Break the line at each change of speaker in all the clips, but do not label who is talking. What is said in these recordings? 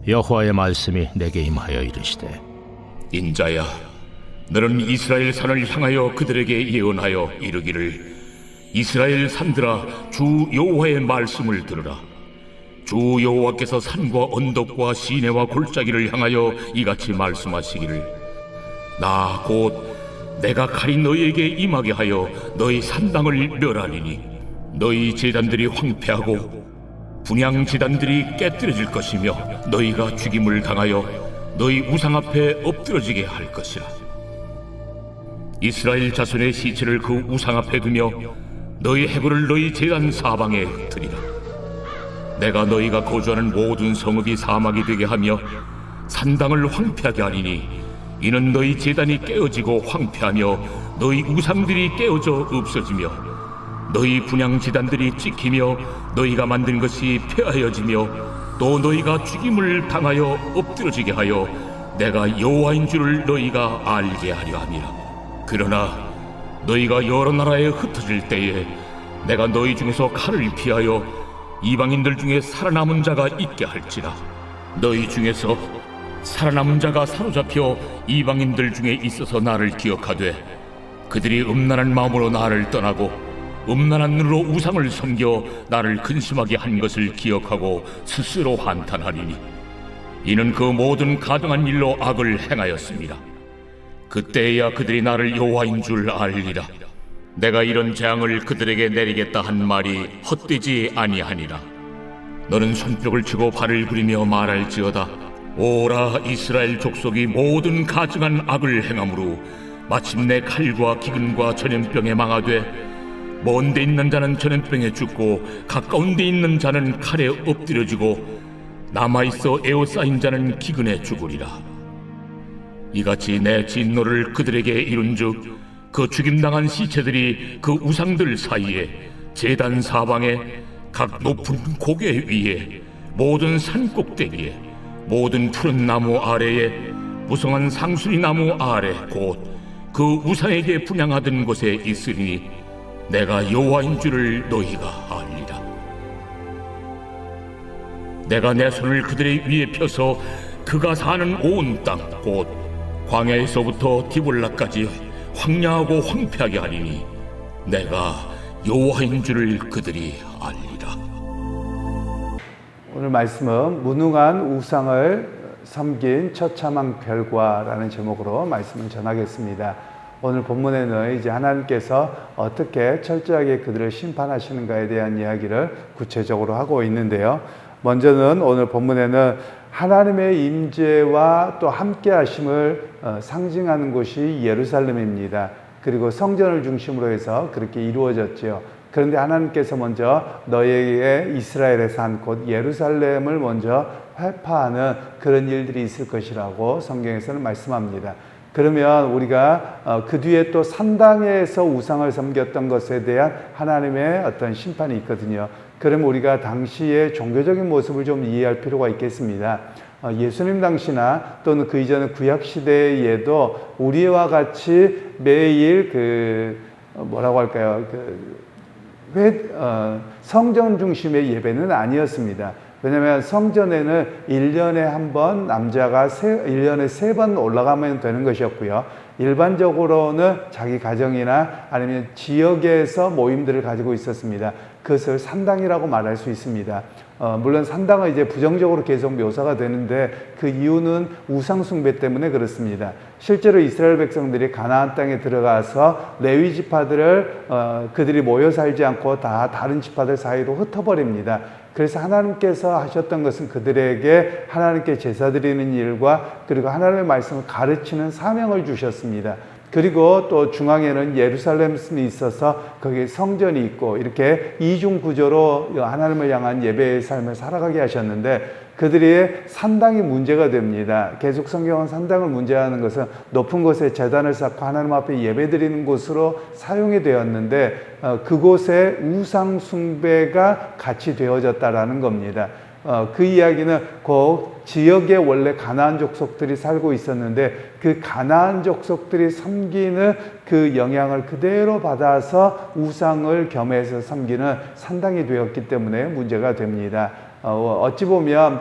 여호와의 말씀이 내게 임하여 이르시되
인자야, 너는 이스라엘 산을 향하여 그들에게 예언하여 이르기를 이스라엘 산들아, 주 여호와의 말씀을 들으라. 주 여호와께서 산과 언덕과 시내와 골짜기를 향하여 이같이 말씀하시기를 나 곧 내가 칼이 너희에게 임하게 하여 너희 산당을 멸하리니 너희 제단들이 황폐하고 분향 제단들이 깨뜨려질 것이며 너희가 죽임을 당하여 너희 우상 앞에 엎드러지게 할 것이라. 이스라엘 자손의 시체를 그 우상 앞에 두며 너희 해골을 너희 제단 사방에 흩으리라. 내가 너희가 거주하는 모든 성읍이 사막이 되게 하며 산당을 황폐하게 하리니 이는 너희 제단이 깨어지고 황폐하며 너희 우상들이 깨어져 없어지며 너희 분향 제단들이 찍히며 너희가 만든 것이 폐하여지며 또 너희가 죽임을 당하여 엎드러지게 하여 내가 여호와인 줄을 너희가 알게 하려 함이라. 그러나 너희가 여러 나라에 흩어질 때에 내가 너희 중에서 칼을 피하여 이방인들 중에 살아남은 자가 있게 할지라. 너희 중에서 살아남은 자가 사로잡혀 이방인들 중에 있어서 나를 기억하되 그들이 음란한 마음으로 나를 떠나고 음란한 눈으로 우상을 섬겨 나를 근심하게 한 것을 기억하고 스스로 한탄하리니 이는 그 모든 가증한 일로 악을 행하였습니다. 그때야 그들이 나를 여호와인 줄 알리라. 내가 이런 재앙을 그들에게 내리겠다 한 말이 헛되지 아니하니라. 너는 손뼉을 치고 발을 구리며 말할지어다. 오라, 이스라엘 족속이 모든 가증한 악을 행함으로 마침내 칼과 기근과 전염병에 망하되 먼 데 있는 자는 전염병에 죽고 가까운 데 있는 자는 칼에 엎드려지고 남아있어 에워싸인 자는 기근에 죽으리라. 이같이 내 진노를 그들에게 이룬즉 그 죽임당한 시체들이 그 우상들 사이에 제단 사방에 각 높은 고개 위에 모든 산 꼭대기에 모든 푸른 나무 아래에 무성한 상수리 나무 아래 곧 그 우상에게 분향하던 곳에 있으리니 내가 여호와인 줄을 너희가 알리라. 내가 내 손을 그들의 위에 펴서 그가 사는 온 땅 곧 광야에서부터 디볼라까지 황량하고 황폐하게 하리니 내가 여호와인 줄을 그들이 알리라.
오늘 말씀은 무능한 우상을 섬긴 처참한 결과라는 제목으로 말씀을 전하겠습니다. 오늘 본문에는 이제 하나님께서 어떻게 철저하게 그들을 심판하시는가에 대한 이야기를 구체적으로 하고 있는데요. 먼저는 오늘 본문에는 하나님의 임재와 또 함께 하심을 상징하는 곳이 예루살렘입니다. 그리고 성전을 중심으로 해서 그렇게 이루어졌죠. 그런데 하나님께서 먼저 너희에게 이스라엘의 산 곧 예루살렘을 먼저 회파하는 그런 일들이 있을 것이라고 성경에서는 말씀합니다. 그러면 우리가 그 뒤에 또 산당에서 우상을 섬겼던 것에 대한 하나님의 어떤 심판이 있거든요. 그러면 우리가 당시의 종교적인 모습을 좀 이해할 필요가 있겠습니다. 예수님 당시나 또는 그 이전의 구약 시대에도 우리와 같이 매일 뭐라고 할까요? 성전 중심의 예배는 아니었습니다. 왜냐하면 성전에는 1년에 한 번 남자가 1년에 3번 올라가면 되는 것이었고요. 일반적으로는 자기 가정이나 아니면 지역에서 모임들을 가지고 있었습니다. 그것을 산당이라고 말할 수 있습니다. 물론 산당은 이제 부정적으로 계속 묘사가 되는데 그 이유는 우상 숭배 때문에 그렇습니다. 실제로 이스라엘 백성들이 가나안 땅에 들어가서 레위 지파들을 그들이 모여 살지 않고 다 다른 지파들 사이로 흩어버립니다. 그래서 하나님께서 하셨던 것은 그들에게 하나님께 제사 드리는 일과 그리고 하나님의 말씀을 가르치는 사명을 주셨습니다. 그리고 또 중앙에는 예루살렘이 있어서 거기에 성전이 있고 이렇게 이중 구조로 하나님을 향한 예배의 삶을 살아가게 하셨는데 그들이 산당이 문제가 됩니다. 계속 성경은 산당을 문제하는 것은 높은 곳에 제단을 쌓고 하나님 앞에 예배드리는 곳으로 사용이 되었는데 그곳에 우상 숭배가 같이 되어졌다라는 겁니다. 그 이야기는 그 지역에 원래 가나안 족속들이 살고 있었는데 그 가나안 족속들이 섬기는 그 영향을 그대로 받아서 우상을 겸해서 섬기는 산당이 되었기 때문에 문제가 됩니다. 어찌 보면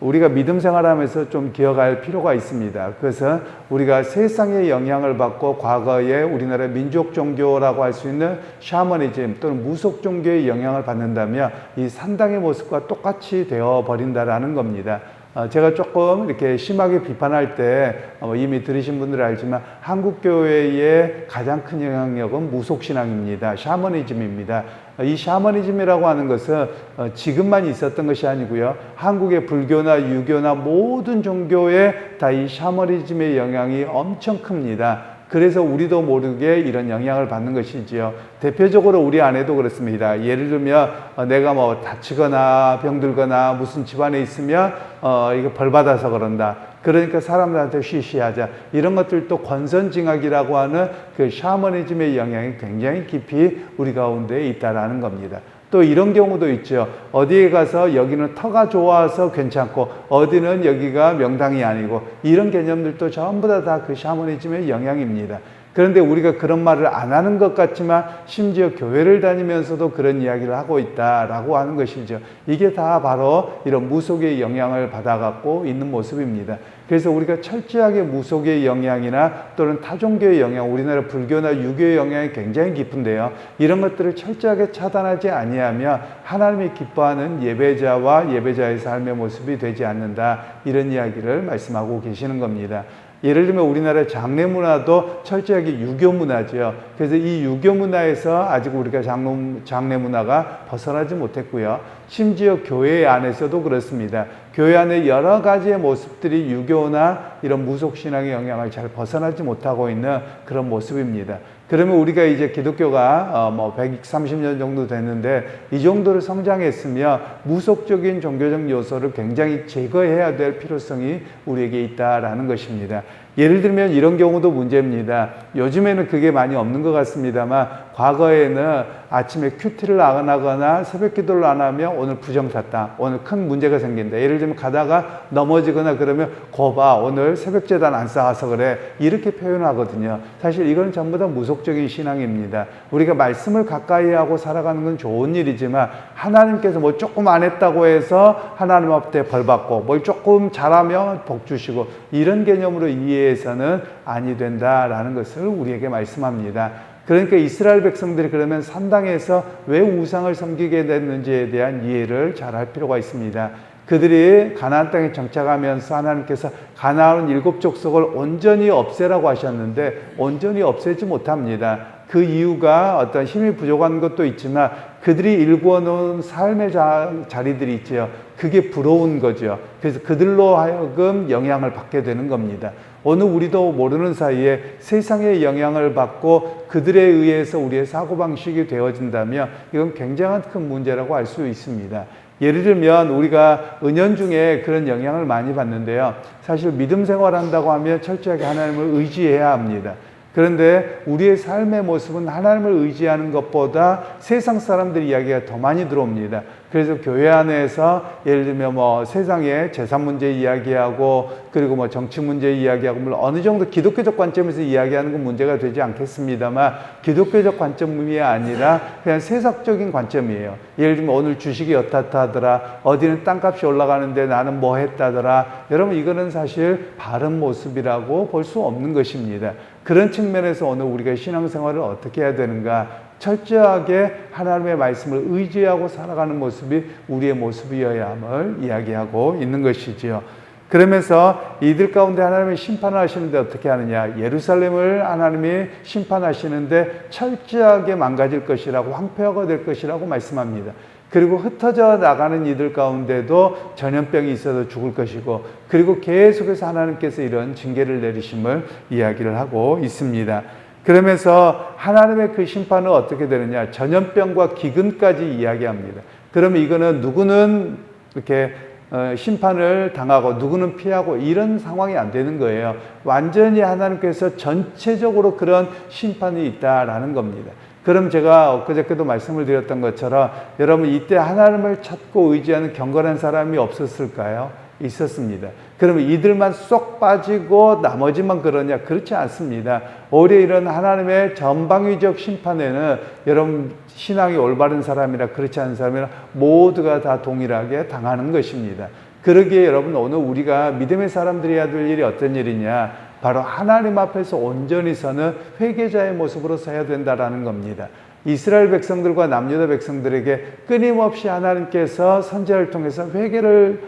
우리가 믿음 생활하면서 좀 기억할 필요가 있습니다. 그것은 우리가 세상의 영향을 받고 과거에 우리나라 민족 종교라고 할 수 있는 샤머니즘 또는 무속 종교의 영향을 받는다면 이 산당의 모습과 똑같이 되어 버린다라는 겁니다. 제가 조금 이렇게 심하게 비판할 때 이미 들으신 분들은 알지만 한국 교회의 가장 큰 영향력은 무속신앙입니다. 샤머니즘입니다. 이 샤머니즘이라고 하는 것은 지금만 있었던 것이 아니고요. 한국의 불교나 유교나 모든 종교에 다 이 샤머니즘의 영향이 엄청 큽니다. 그래서 우리도 모르게 이런 영향을 받는 것이지요. 대표적으로 우리 안에도 그렇습니다. 예를 들면 내가 뭐 다치거나 병들거나 무슨 집안에 있으면 이거 벌 받아서 그런다. 그러니까 사람들한테 쉬쉬하자. 이런 것들도 권선징악이라고 하는 그 샤머니즘의 영향이 굉장히 깊이 우리 가운데 있다라는 겁니다. 또 이런 경우도 있죠. 어디에 가서 여기는 터가 좋아서 괜찮고 어디는 여기가 명당이 아니고 이런 개념들도 전부 다 그 샤머니즘의 영향입니다. 그런데 우리가 그런 말을 안 하는 것 같지만 심지어 교회를 다니면서도 그런 이야기를 하고 있다라고 하는 것이죠. 이게 다 바로 이런 무속의 영향을 받아갖고 있는 모습입니다. 그래서 우리가 철저하게 무속의 영향이나 또는 타종교의 영향, 우리나라 불교나 유교의 영향이 굉장히 깊은데요. 이런 것들을 철저하게 차단하지 아니하면 하나님이 기뻐하는 예배자와 예배자의 삶의 모습이 되지 않는다. 이런 이야기를 말씀하고 계시는 겁니다. 예를 들면 우리나라의 장례 문화도 철저하게 유교 문화죠. 그래서 이 유교 문화에서 아직 우리가 장례 문화가 벗어나지 못했고요. 심지어 교회 안에서도 그렇습니다. 교회 안에 여러 가지의 모습들이 유교나 이런 무속신앙의 영향을 잘 벗어나지 못하고 있는 그런 모습입니다. 그러면 우리가 이제 기독교가 130년 정도 됐는데 이 정도로 성장했으며 무속적인 종교적 요소를 굉장히 제거해야 될 필요성이 우리에게 있다라는 것입니다. 예를 들면 이런 경우도 문제입니다. 요즘에는 그게 많이 없는 것 같습니다만 과거에는 아침에 큐티를 안 하거나 새벽 기도를 안 하면 오늘 부정 탔다. 오늘 큰 문제가 생긴다. 예를 들면 가다가 넘어지거나 그러면 거봐 오늘 새벽 제단 안 쌓아서 그래. 이렇게 표현하거든요. 사실 이건 전부 다 무속적인 신앙입니다. 우리가 말씀을 가까이 하고 살아가는 건 좋은 일이지만 하나님께서 뭐 조금 안 했다고 해서 하나님 앞에 벌 받고 뭘 조금 잘하면 복 주시고 이런 개념으로 이해해서는 아니 된다라는 것을 우리에게 말씀합니다. 그러니까 이스라엘 백성들이 그러면 산당에서 왜 우상을 섬기게 됐는지에 대한 이해를 잘 할 필요가 있습니다. 그들이 가나안 땅에 정착하면서 하나님께서 가나안 7족속을 온전히 없애라고 하셨는데 온전히 없애지 못합니다. 그 이유가 어떤 힘이 부족한 것도 있지만 그들이 일구어 놓은 삶의 자리들이 있죠. 그게 부러운 거죠. 그래서 그들로 하여금 영향을 받게 되는 겁니다. 오늘 우리도 모르는 사이에 세상의 영향을 받고 그들에 의해서 우리의 사고방식이 되어진다면 이건 굉장한 큰 문제라고 알 수 있습니다. 예를 들면 우리가 은연중에 그런 영향을 많이 받는데요. 사실 믿음 생활한다고 하면 철저하게 하나님을 의지해야 합니다. 그런데 우리의 삶의 모습은 하나님을 의지하는 것보다 세상 사람들 이야기가 더 많이 들어옵니다. 그래서 교회 안에서 예를 들면 세상의 재산 문제 이야기하고 그리고 정치 문제 이야기하고 물론 어느 정도 기독교적 관점에서 이야기하는 건 문제가 되지 않겠습니다만 기독교적 관점이 아니라 그냥 세상적인 관점이에요. 예를 들면 오늘 주식이 어떻다더라, 어디는 땅값이 올라가는데 나는 뭐 했다더라. 여러분 이거는 사실 바른 모습이라고 볼 수 없는 것입니다. 그런 측면에서 오늘 우리가 신앙생활을 어떻게 해야 되는가? 철저하게 하나님의 말씀을 의지하고 살아가는 모습이 우리의 모습이어야 함을 이야기하고 있는 것이지요. 그러면서 이들 가운데 하나님이 심판을 하시는데 어떻게 하느냐? 예루살렘을 하나님이 심판하시는데 철저하게 망가질 것이라고 황폐화가 될 것이라고 말씀합니다. 그리고 흩어져 나가는 이들 가운데도 전염병이 있어서 죽을 것이고 그리고 계속해서 하나님께서 이런 징계를 내리심을 이야기를 하고 있습니다. 그러면서 하나님의 그 심판은 어떻게 되느냐? 전염병과 기근까지 이야기합니다. 그러면 이거는 누구는 이렇게 심판을 당하고 누구는 피하고 이런 상황이 안 되는 거예요. 완전히 하나님께서 전체적으로 그런 심판이 있다라는 겁니다. 그럼 제가 엊그저께도 말씀을 드렸던 것처럼 여러분 이때 하나님을 찾고 의지하는 경건한 사람이 없었을까요? 있었습니다. 그러면 이들만 쏙 빠지고 나머지만 그러냐? 그렇지 않습니다. 오히려 이런 하나님의 전방위적 심판에는 여러분 신앙이 올바른 사람이라 그렇지 않은 사람이라 모두가 다 동일하게 당하는 것입니다. 그러기에 여러분 오늘 우리가 믿음의 사람들이 해야 될 일이 어떤 일이냐? 바로 하나님 앞에서 온전히 서는 회개자의 모습으로 서야 된다라는 겁니다. 이스라엘 백성들과 남유다 백성들에게 끊임없이 하나님께서 선지자를 통해서 회개를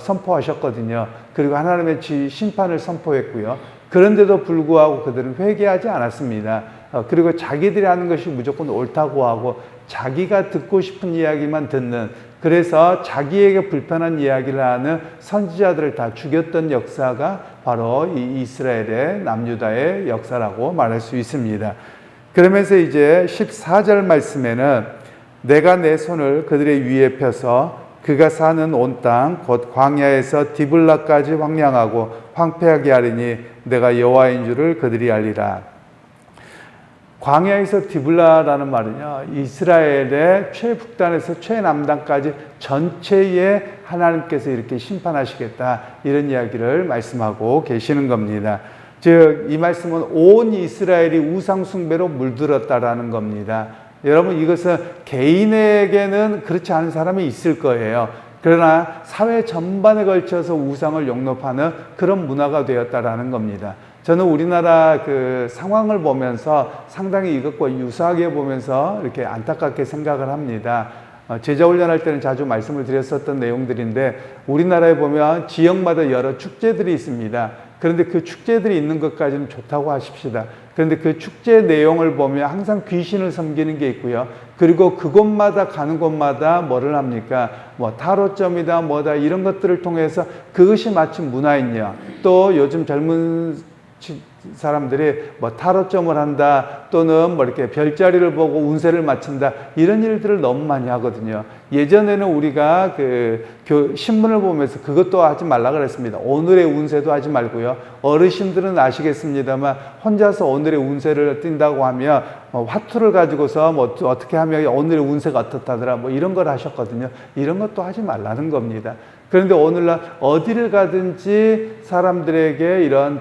선포하셨거든요. 그리고 하나님의 심판을 선포했고요. 그런데도 불구하고 그들은 회개하지 않았습니다. 그리고 자기들이 하는 것이 무조건 옳다고 하고 자기가 듣고 싶은 이야기만 듣는, 그래서 자기에게 불편한 이야기를 하는 선지자들을 다 죽였던 역사가 바로 이 이스라엘의 남유다의 역사라고 말할 수 있습니다. 그러면서 이제 14절 말씀에는 내가 내 손을 그들의 위에 펴서 그가 사는 온 땅 곧 광야에서 디블라까지 황량하고 황폐하게 하리니 내가 여호와인 줄을 그들이 알리라. 광야에서 디블라라는 말은요, 이스라엘의 최북단에서 최남단까지 전체에 하나님께서 이렇게 심판하시겠다, 이런 이야기를 말씀하고 계시는 겁니다. 즉 이 말씀은 온 이스라엘이 우상 숭배로 물들었다라는 겁니다. 여러분, 이것은 개인에게는 그렇지 않은 사람이 있을 거예요. 그러나 사회 전반에 걸쳐서 우상을 용납하는 그런 문화가 되었다라는 겁니다. 저는 우리나라 그 상황을 보면서 상당히 이것과 유사하게 보면서 이렇게 안타깝게 생각을 합니다. 제자 훈련할 때는 자주 말씀을 드렸었던 내용들인데, 우리나라에 보면 지역마다 여러 축제들이 있습니다. 그런데 그 축제들이 있는 것까지는 좋다고 하십시다. 그런데 그 축제 내용을 보면 항상 귀신을 섬기는 게 있고요. 그리고 그곳마다 가는 곳마다 뭐를 합니까? 뭐 타로점이다 뭐다 이런 것들을 통해서 그것이 마치 문화인냐. 또 요즘 젊은 사람들이 뭐 타로점을 한다, 또는 뭐 이렇게 별자리를 보고 운세를 맞춘다, 이런 일들을 너무 많이 하거든요. 예전에는 우리가 그 신문을 보면서 그것도 하지 말라 그랬습니다. 오늘의 운세도 하지 말고요. 어르신들은 아시겠습니다만 혼자서 오늘의 운세를 띈다고 하면 화투를 가지고서 뭐 어떻게 하면 오늘의 운세가 어떻다더라 뭐 이런 걸 하셨거든요. 이런 것도 하지 말라는 겁니다. 그런데 오늘날 어디를 가든지 사람들에게 이런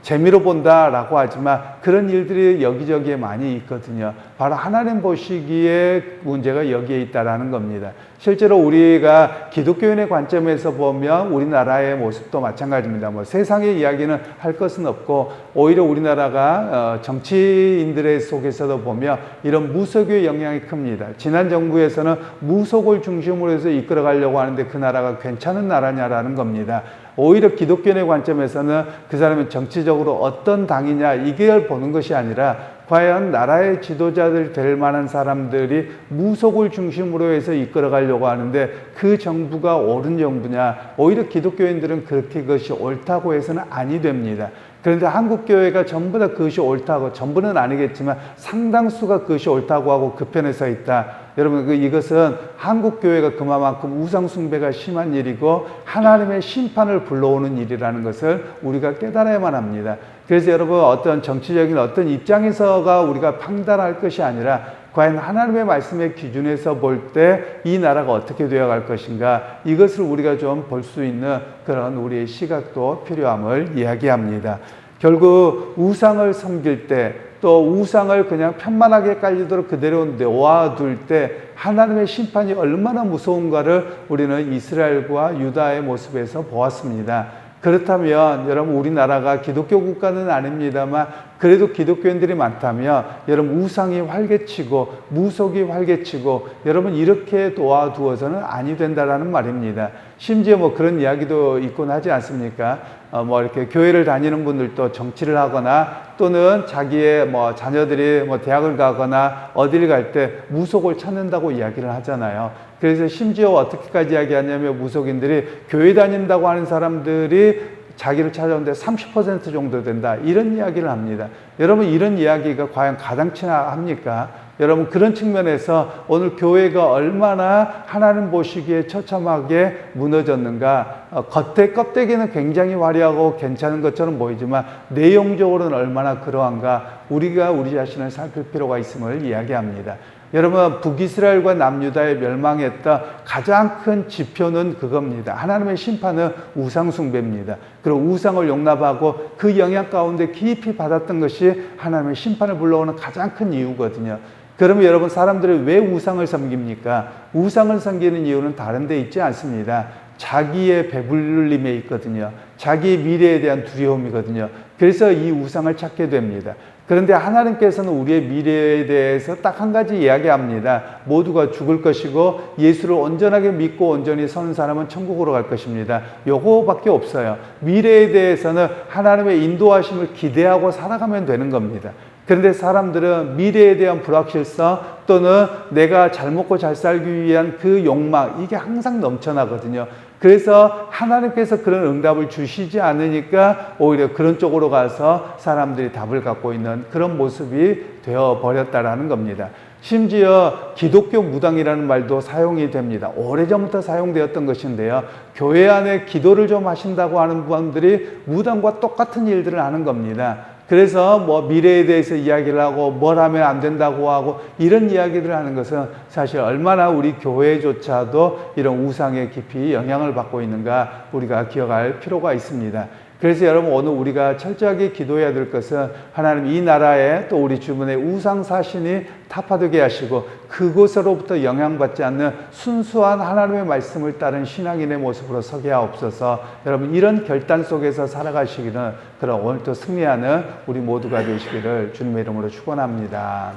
재미로 본다라고 하지만 그런 일들이 여기저기에 많이 있거든요. 바로 하나님 보시기에 문제가 여기에 있다라는 겁니다. 실제로 우리가 기독교인의 관점에서 보면 우리나라의 모습도 마찬가지입니다. 뭐 세상의 이야기는 할 것은 없고, 오히려 우리나라가 정치인들의 속에서도 보면 이런 무속의 영향이 큽니다. 지난 정부에서는 무속을 중심으로 해서 이끌어가려고 하는데 그 나라가 괜찮은 나라냐라는 겁니다. 오히려 기독교인의 관점에서는 그 사람은 정치적으로 어떤 당이냐 이걸 보는 것이 아니라 과연 나라의 지도자들 될 만한 사람들이 무속을 중심으로 해서 이끌어가려고 하는데 그 정부가 옳은 정부냐, 오히려 기독교인들은 그렇게 그것이 옳다고 해서는 아니 됩니다. 그런데 한국교회가 전부 다 그것이 옳다고, 전부는 아니겠지만 상당수가 그것이 옳다고 하고 그 편에 서 있다. 여러분, 이것은 한국교회가 그만큼 우상숭배가 심한 일이고 하나님의 심판을 불러오는 일이라는 것을 우리가 깨달아야만 합니다. 그래서 여러분, 어떤 정치적인 어떤 입장에서가 우리가 판단할 것이 아니라 과연 하나님의 말씀의 기준에서 볼 때 이 나라가 어떻게 되어갈 것인가, 이것을 우리가 좀 볼 수 있는 그런 우리의 시각도 필요함을 이야기합니다. 결국 우상을 섬길 때, 또 우상을 그냥 편만하게 깔리도록 그대로 놓아둘 때 하나님의 심판이 얼마나 무서운가를 우리는 이스라엘과 유다의 모습에서 보았습니다. 그렇다면 여러분, 우리나라가 기독교 국가는 아닙니다만 그래도 기독교인들이 많다면 여러분, 우상이 활개치고 무속이 활개치고 여러분 이렇게 놓아두어서는 아니 된다라는 말입니다. 심지어 뭐 그런 이야기도 있곤 하지 않습니까? 뭐 이렇게 교회를 다니는 분들도 정치를 하거나 또는 자기의 뭐 자녀들이 뭐 대학을 가거나 어디를 갈 때 무속을 찾는다고 이야기를 하잖아요. 그래서 심지어 어떻게까지 이야기하냐면 무속인들이 교회 다닌다고 하는 사람들이 자기를 찾아오는데 30% 정도 된다, 이런 이야기를 합니다. 여러분, 이런 이야기가 과연 가당치나 합니까? 여러분, 그런 측면에서 오늘 교회가 얼마나 하나님 보시기에 처참하게 무너졌는가. 겉에 껍데기는 굉장히 화려하고 괜찮은 것처럼 보이지만 내용적으로는 얼마나 그러한가, 우리가 우리 자신을 살필 필요가 있음을 이야기합니다. 여러분, 북이스라엘과 남유다의 멸망했던 가장 큰 지표는 그겁니다. 하나님의 심판은 우상숭배입니다. 그리고 우상을 용납하고 그 영향 가운데 깊이 받았던 것이 하나님의 심판을 불러오는 가장 큰 이유거든요. 그러면 여러분, 사람들이 왜 우상을 섬깁니까? 우상을 섬기는 이유는 다른 데 있지 않습니다. 자기의 배불림에 있거든요. 자기의 미래에 대한 두려움이거든요. 그래서 이 우상을 찾게 됩니다. 그런데 하나님께서는 우리의 미래에 대해서 딱 한 가지 이야기합니다. 모두가 죽을 것이고 예수를 온전하게 믿고 온전히 서는 사람은 천국으로 갈 것입니다. 요거밖에 없어요. 미래에 대해서는 하나님의 인도하심을 기대하고 살아가면 되는 겁니다. 그런데 사람들은 미래에 대한 불확실성 또는 내가 잘 먹고 잘 살기 위한 그 욕망, 이게 항상 넘쳐나거든요. 그래서 하나님께서 그런 응답을 주시지 않으니까 오히려 그런 쪽으로 가서 사람들이 답을 갖고 있는 그런 모습이 되어버렸다라는 겁니다. 심지어 기독교 무당이라는 말도 사용이 됩니다. 오래전부터 사용되었던 것인데요. 교회 안에 기도를 좀 하신다고 하는 분들이 무당과 똑같은 일들을 하는 겁니다. 그래서 뭐 미래에 대해서 이야기를 하고 뭘 하면 안 된다고 하고 이런 이야기를 하는 것은 사실 얼마나 우리 교회조차도 이런 우상에 깊이 영향을 받고 있는가 우리가 기억할 필요가 있습니다. 그래서 여러분 오늘 우리가 철저하게 기도해야 될 것은 하나님 이 나라에 또 우리 주변에 우상 사신이 타파되게 하시고 그곳으로부터 영향받지 않는 순수한 하나님의 말씀을 따른 신앙인의 모습으로 서게 하옵소서. 여러분 이런 결단 속에서 살아가시기는 그런 오늘 또 승리하는 우리 모두가 되시기를 주님의 이름으로 축원합니다.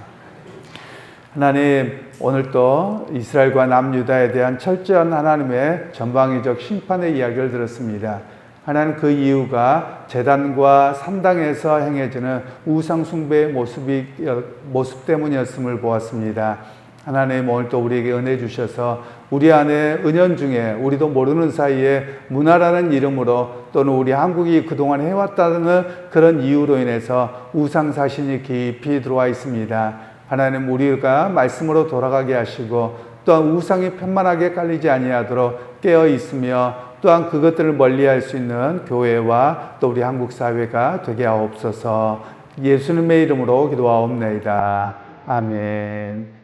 하나님 오늘 또 이스라엘과 남유다에 대한 철저한 하나님의 전방위적 심판의 이야기를 들었습니다. 하나님 그 이유가 제단과 산당에서 행해지는 우상 숭배의 모습 때문이었음을 보았습니다. 하나님 오늘 또 우리에게 은혜 주셔서 우리 안에 은연중에 우리도 모르는 사이에 문화라는 이름으로 또는 우리 한국이 그동안 해왔다는 그런 이유로 인해서 우상 사신이 깊이 들어와 있습니다. 하나님 우리가 말씀으로 돌아가게 하시고 또한 우상이 편만하게 깔리지 아니하도록 깨어 있으며 또한 그것들을 멀리할 수 있는 교회와 또 우리 한국 사회가 되게 하옵소서. 예수님의 이름으로 기도하옵나이다. 아멘.